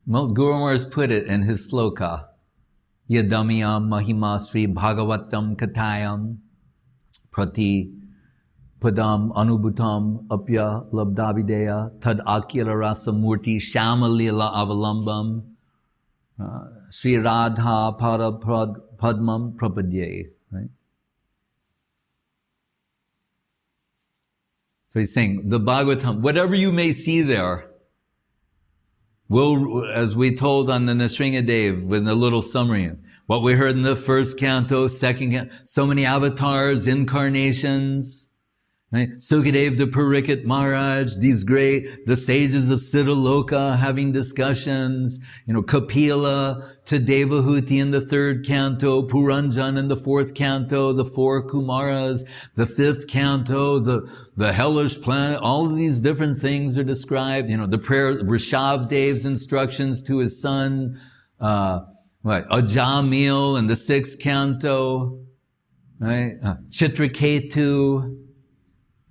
Well, Guru Maharaj put it in his sloka. Yadamyam mahimasri bhagavatam katayam prati padam anubhutam apya labdavideya tad akila rasa murti shamalila avalambam Sri Radha pada padmam prapadye. Right? So he's saying, the Bhagavatam, whatever you may see there, will, as we told on the Nrsingadev with a little summary, what we heard in the first canto, second canto, so many avatars, incarnations, right? Sukadev to Parikshit Maharaj, these great, the sages of Siddhaloka having discussions, Kapila to Devahuti in the third canto, Puranjan in the fourth canto, the four Kumaras, the fifth canto, the hellish planet, all of these different things are described, the prayer, Rishabdev's instructions to his son, Ajamil in the sixth canto, right? Chitraketu,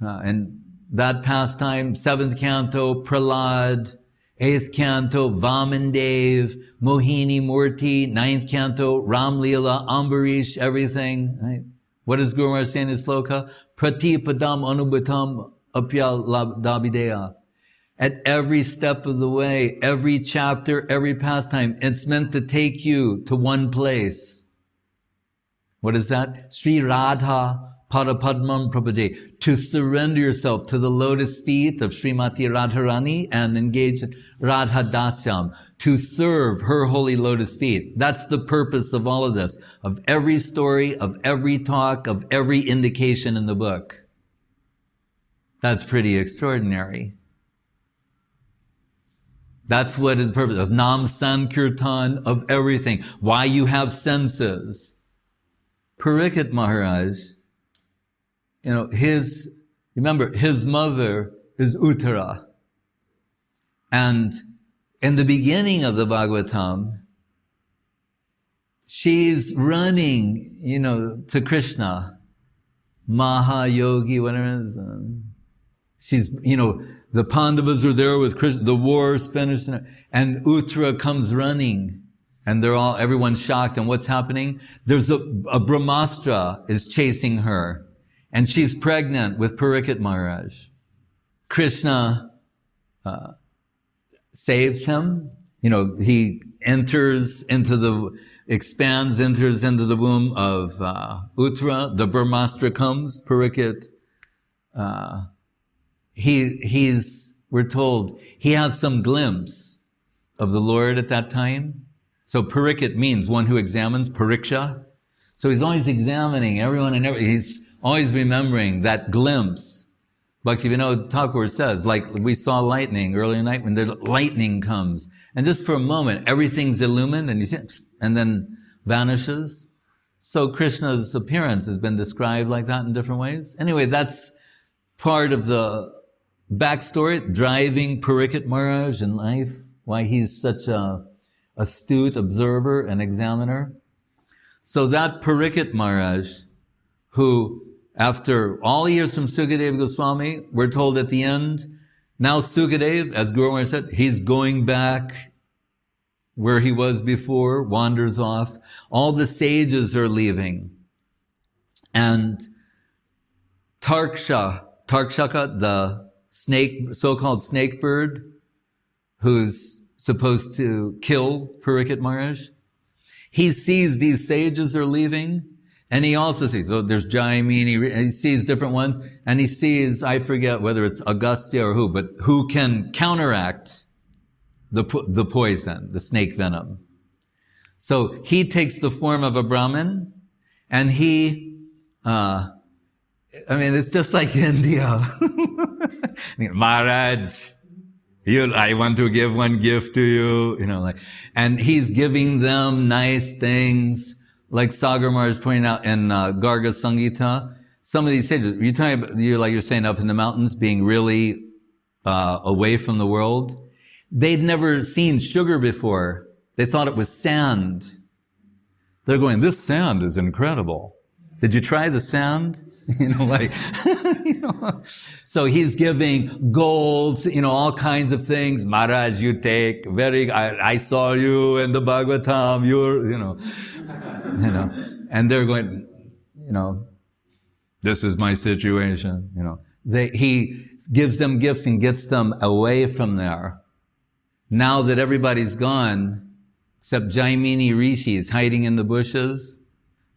and that pastime, seventh canto, Prahlad, eighth canto, Vamandev, Mohini Murti, ninth canto, Ram Leela, Ambarish, everything. Right? What does Guru Maharaj say in his sloka? Pratipadam anubhatam apya labdavideya. At every step of the way, every chapter, every pastime, it's meant to take you to one place. What is that? Sri Radha Parapadmam Prabhade, to surrender yourself to the lotus feet of Srimati Radharani and engage in Radha Dasyam, to serve her holy lotus feet. That's the purpose of all of this, of every story, of every talk, of every indication in the book. That's pretty extraordinary. That's what is the purpose of Nam Sankirtan, of everything. Why you have senses. Parikshit Maharaj, remember, his mother is Uttara. And in the beginning of the Bhagavatam, she's running, to Krishna. Mahayogi, whatever it is. She's, the Pandavas are there with Krishna, the war's finished, and Uttara comes running. And everyone's shocked. And what's happening? There's a Brahmastra is chasing her. And she's pregnant with Parikshit Maharaj. Krishna saves him. He enters into the womb of Uttara. The Brahmastra comes. Parikshit. We're told, he has some glimpse of the Lord at that time. So Parikshit means one who examines, pariksha. So he's always examining everyone and everything. He's always remembering that glimpse. Bhaktivinoda Thakur says, like we saw lightning earlier night when the lightning comes. And just for a moment, everything's illumined and then vanishes. So Krishna's appearance has been described like that in different ways. Anyway, that's part of the backstory, driving Parikshit Maharaj in life, why he's such a astute observer and examiner. So that Parikshit Maharaj, who after all he hears from Sukadeva Goswami, we're told at the end, now Sukadeva, as Guru Maharaj said, he's going back where he was before, wanders off. All the sages are leaving. And Tarkshaka, the snake, so-called snake bird, who's supposed to kill Parikshit Maharaj, he sees these sages are leaving, and he also sees, there's Jaimini, he sees different ones, and he sees, I forget whether it's Agastya or who, but who can counteract the poison, the snake venom. So he takes the form of a Brahmin, and it's just like India. Maharaj, I want to give one gift to you, and he's giving them nice things, like Sagar Maharaj is pointing out in Garga Sangita. Some of these sages, you're talking about, like you're saying, up in the mountains, being really away from the world. They'd never seen sugar before. They thought it was sand. They're going, this sand is incredible. Did you try the sand? like, So he's giving golds, all kinds of things. Maharaj, you take I saw you in the Bhagavatam, and they're going, this is my situation, He gives them gifts and gets them away from there. Now that everybody's gone, except Jaimini Rishi is hiding in the bushes,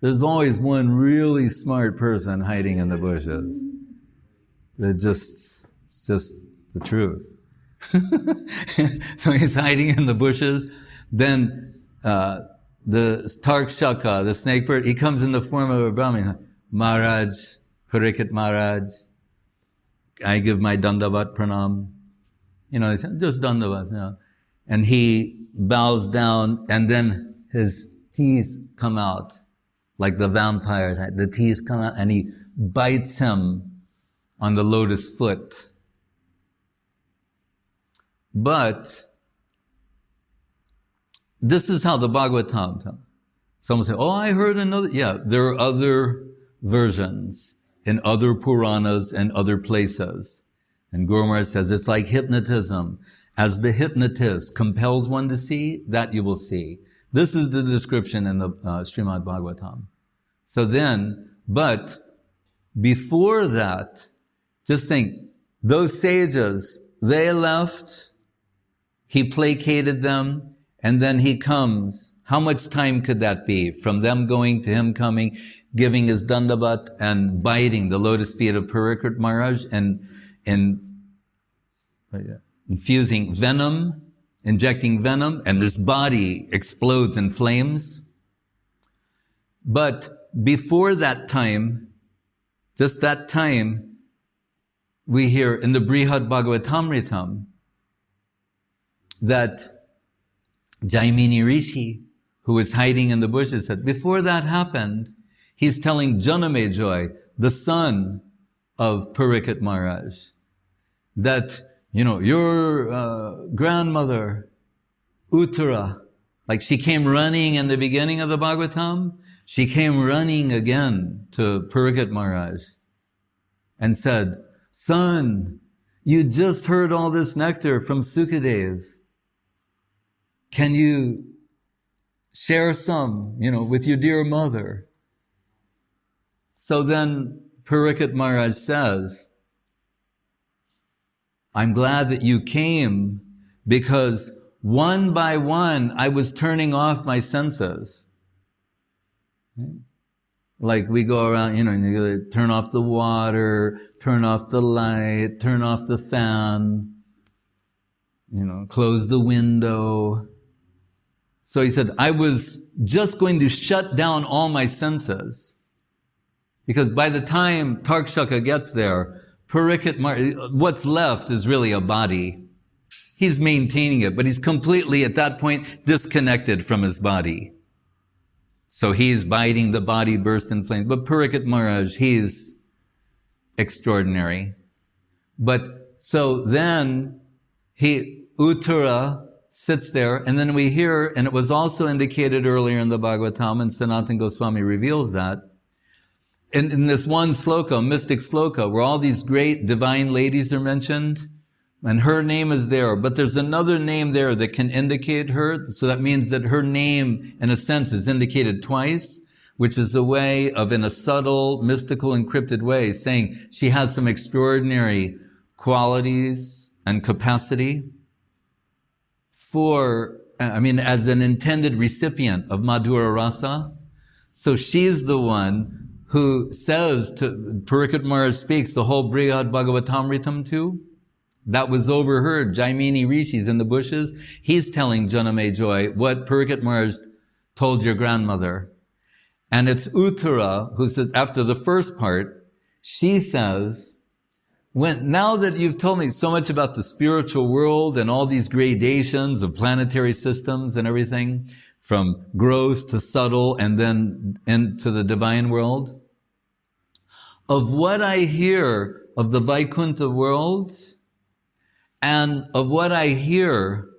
there's always one really smart person hiding in the bushes. It's just the truth. So he's hiding in the bushes. Then the Tarkshaka, the snake bird, he comes in the form of a Brahmin. Maharaj, Parikshit Maharaj, I give my Dandavat Pranam. He said, just Dandavat. And he bows down, and then his teeth come out. Like the vampire, the teeth come out, and he bites him on the lotus foot. But this is how the Bhagavatam. Someone say, I heard another. Yeah, there are other versions in other Puranas and other places. And Guru Maharaj says it's like hypnotism. As the hypnotist compels one to see, that you will see. This is the description in the Srimad Bhagavatam. So then, but before that, just think, those sages, they left, he placated them, and then he comes. How much time could that be? From them going to him coming, giving his dandavat and biting the lotus feet of Parikshit Maharaj and infusing venom, injecting venom, and his body explodes in flames. But before that time, just that time, we hear in the Brihad Bhagavatamritam that Jaimini Rishi, who was hiding in the bushes, said, before that happened, he's telling Janamejoy, the son of Parikshit Maharaj, that, your grandmother, Uttara, like she came running in the beginning of the Bhagavatam, she came running again to Parikshit Maharaj and said, son, you just heard all this nectar from Sukadev. Can you share some, with your dear mother? So then Parikshit Maharaj says, I'm glad that you came because one by one I was turning off my senses. Like we go around, you turn off the water, turn off the light, turn off the fan, close the window. So he said, I was just going to shut down all my senses. Because by the time Tarkshaka gets there, Parikshit Maharaj, what's left is really a body. He's maintaining it, but he's completely, at that point, disconnected from his body. So he's biting the body, burst in flames. But Parikshit Maharaj, he's extraordinary. But so then Uttara sits there, and then we hear, and it was also indicated earlier in the Bhagavatam, and Sanatana Goswami reveals that, in this one sloka, mystic sloka, where all these great divine ladies are mentioned, and her name is there, but there's another name there that can indicate her, so that means that her name, in a sense, is indicated twice, which is a way of, in a subtle, mystical, encrypted way, saying she has some extraordinary qualities and capacity as an intended recipient of Madhura Rasa. So she's the one who says to, Parikshit Maharaj speaks the whole Brihad Bhagavatamritam to. That was overheard. Jaimini Rishi's in the bushes. He's telling Janamejoy what Parikshit Maharaj told your grandmother. And it's Uttara who says, after the first part, she says, now that you've told me so much about the spiritual world and all these gradations of planetary systems and everything, from gross to subtle and then into the divine world, of what I hear of the Vaikuntha world and of what I hear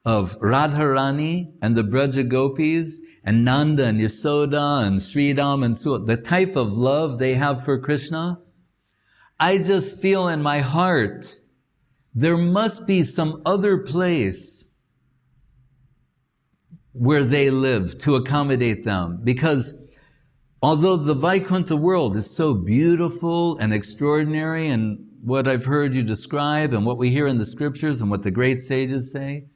of Radharani and the Braja Gopis and Nanda and Yasoda and Sridham and so the type of love they have for Krishna, I just feel in my heart there must be some other place where they live to accommodate them. Because although the Vaikuntha world is so beautiful and extraordinary, and what I've heard you describe and what we hear in the scriptures and what the great sages say,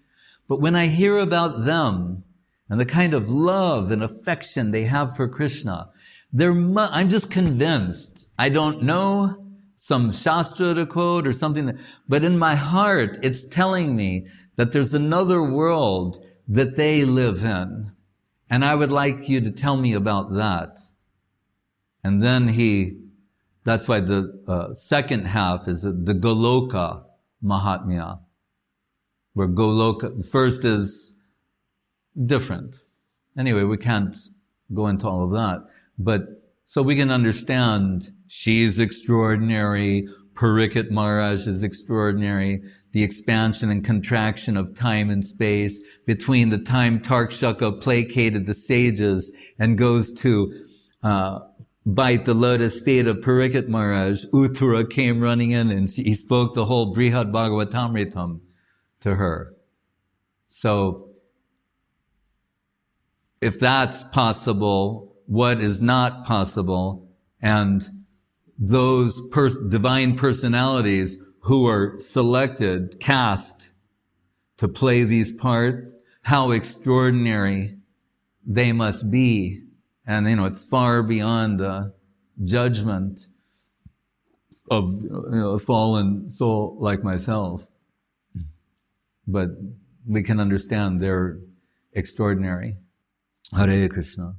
but when I hear about them and the kind of love and affection they have for Krishna, I'm just convinced. I don't know some shastra to quote or something, but in my heart, it's telling me that there's another world that they live in. And I would like you to tell me about that. And then that's why the second half is the Goloka Mahatmya, where Goloka, first is different. Anyway, we can't go into all of that. But so we can understand she's extraordinary, Parikshit Maharaj is extraordinary, the expansion and contraction of time and space between the time Tarkshaka placated the sages and goes to bite the lotus feet of Parikshit Maharaj. Uttara came running in and he spoke the whole Brihad Bhagavatamritam to her. So, if that's possible, what is not possible? And those divine personalities who are selected, cast to play these parts, how extraordinary they must be. And, it's far beyond the judgment of a fallen soul like myself. But we can understand they're extraordinary. Hare Krishna.